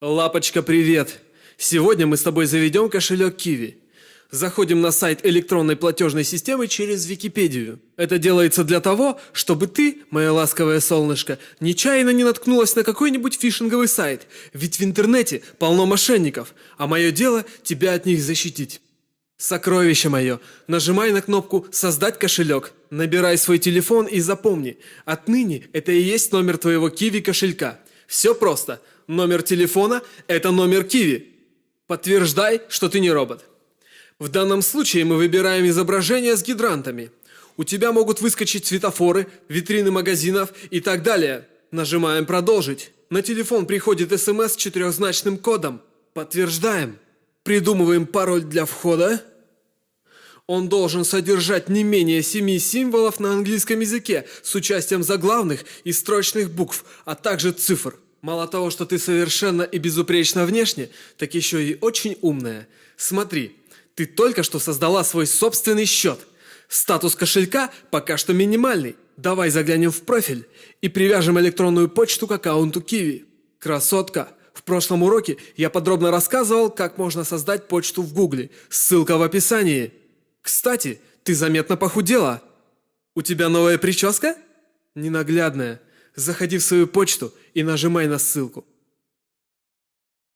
Лапочка, привет! Сегодня мы с тобой заведем кошелек Kiwi. Заходим на сайт электронной платежной системы через Википедию. Это делается для того, чтобы ты, мое ласковое солнышко, нечаянно не наткнулась на какой-нибудь фишинговый сайт, ведь в интернете полно мошенников, а мое дело тебя от них защитить. Сокровище мое, нажимай на кнопку «Создать кошелек», набирай свой телефон и запомни, отныне это и есть номер твоего Kiwi кошелька. Все просто. Номер телефона – это номер Kiwi. Подтверждай, что ты не робот. В данном случае мы выбираем изображение с гидрантами. У тебя могут выскочить светофоры, витрины магазинов и так далее. Нажимаем «Продолжить». На телефон приходит СМС с четырехзначным кодом. Подтверждаем. Придумываем пароль для входа. Он должен содержать не менее 7 символов на английском языке с участием заглавных и строчных букв, а также цифр. Мало того, что ты совершенно и безупречно внешне, так еще и очень умная. Смотри, ты только что создала свой собственный счет. Статус кошелька пока что минимальный. Давай заглянем в профиль и привяжем электронную почту к аккаунту Kiwi. Красотка! В прошлом уроке я подробно рассказывал, как можно создать почту в Гугле. Ссылка в описании. Кстати, ты заметно похудела. У тебя новая прическа? Ненаглядная. Заходи в свою почту и нажимай на ссылку.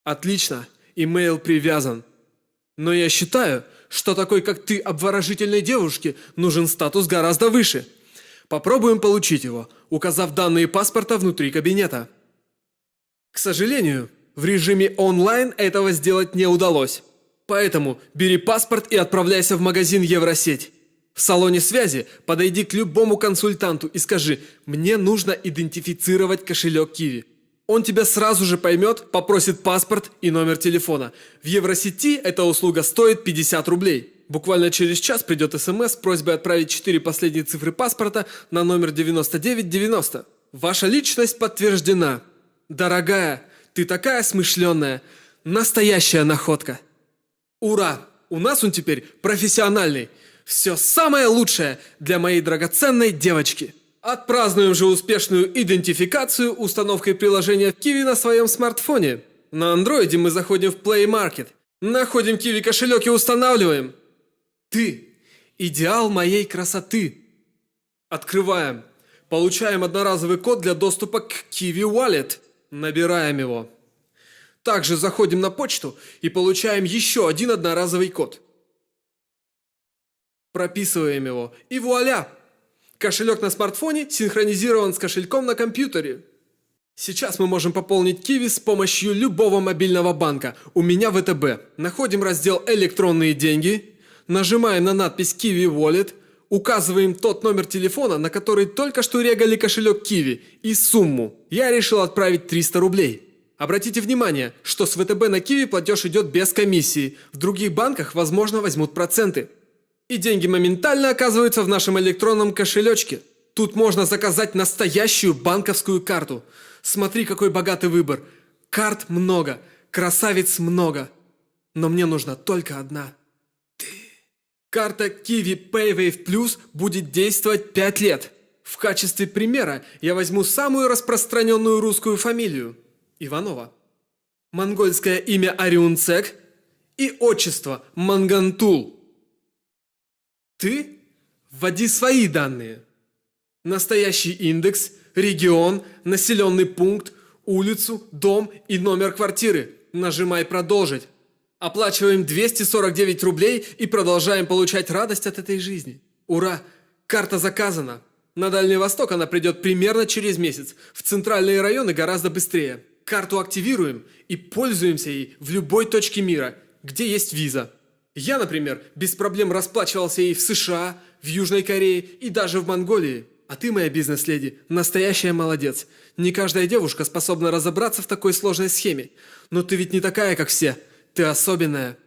Отлично, имейл привязан. Но я считаю, что такой, как ты, обворожительной девушке, нужен статус гораздо выше. Попробуем получить его, указав данные паспорта внутри кабинета. К сожалению, в режиме онлайн этого сделать не удалось. Поэтому бери паспорт и отправляйся в магазин Евросеть. В салоне связи подойди к любому консультанту и скажи: «Мне нужно идентифицировать кошелек Kiwi». Он тебя сразу же поймет, попросит паспорт и номер телефона. В Евросети эта услуга стоит 50 рублей. Буквально через час придет СМС с просьбой отправить 4 последние цифры паспорта на номер 9990. Ваша личность подтверждена. Дорогая, ты такая смышленная. Настоящая находка. Ура! У нас он теперь профессиональный. Все самое лучшее для моей драгоценной девочки. Отпразднуем же успешную идентификацию установкой приложения Kiwi на своем смартфоне. На андроиде мы заходим в Play Market, находим Kiwi кошелек и устанавливаем. Ты – идеал моей красоты. Открываем. Получаем одноразовый код для доступа к Kiwi Wallet. Набираем его. Также заходим на почту и получаем еще один одноразовый код. Прописываем его, и вуаля! Кошелек на смартфоне синхронизирован с кошельком на компьютере. Сейчас мы можем пополнить Kiwi с помощью любого мобильного банка. У меня ВТБ. Находим раздел «Электронные деньги», нажимаем на надпись Kiwi Wallet, указываем тот номер телефона, на который только что регали кошелек Kiwi, и сумму. Я решил отправить 300 рублей. Обратите внимание, что с ВТБ на Kiwi платеж идет без комиссии. В других банках, возможно, возьмут проценты. И деньги моментально оказываются в нашем электронном кошелечке. Тут можно заказать настоящую банковскую карту. Смотри, какой богатый выбор. Карт много, красавиц много. Но мне нужна только одна. Ты. Карта Kiwi PayWave Plus будет действовать 5 лет. В качестве примера я возьму самую распространенную русскую фамилию – Иванова. Монгольское имя Ариунцек и отчество Мангантул. Ты вводи свои данные. Настоящий индекс, регион, населенный пункт, улицу, дом и номер квартиры. Нажимай «Продолжить». Оплачиваем 249 рублей и продолжаем получать радость от этой жизни. Ура! Карта заказана. На Дальний Восток она придет примерно через месяц. В центральные районы гораздо быстрее. Карту активируем и пользуемся ей в любой точке мира, где есть виза. Я, например, без проблем расплачивался и в США, в Южной Корее и даже в Монголии. А ты, моя бизнес-леди, настоящая молодец. Не каждая девушка способна разобраться в такой сложной схеме. Но ты ведь не такая, как все. Ты особенная.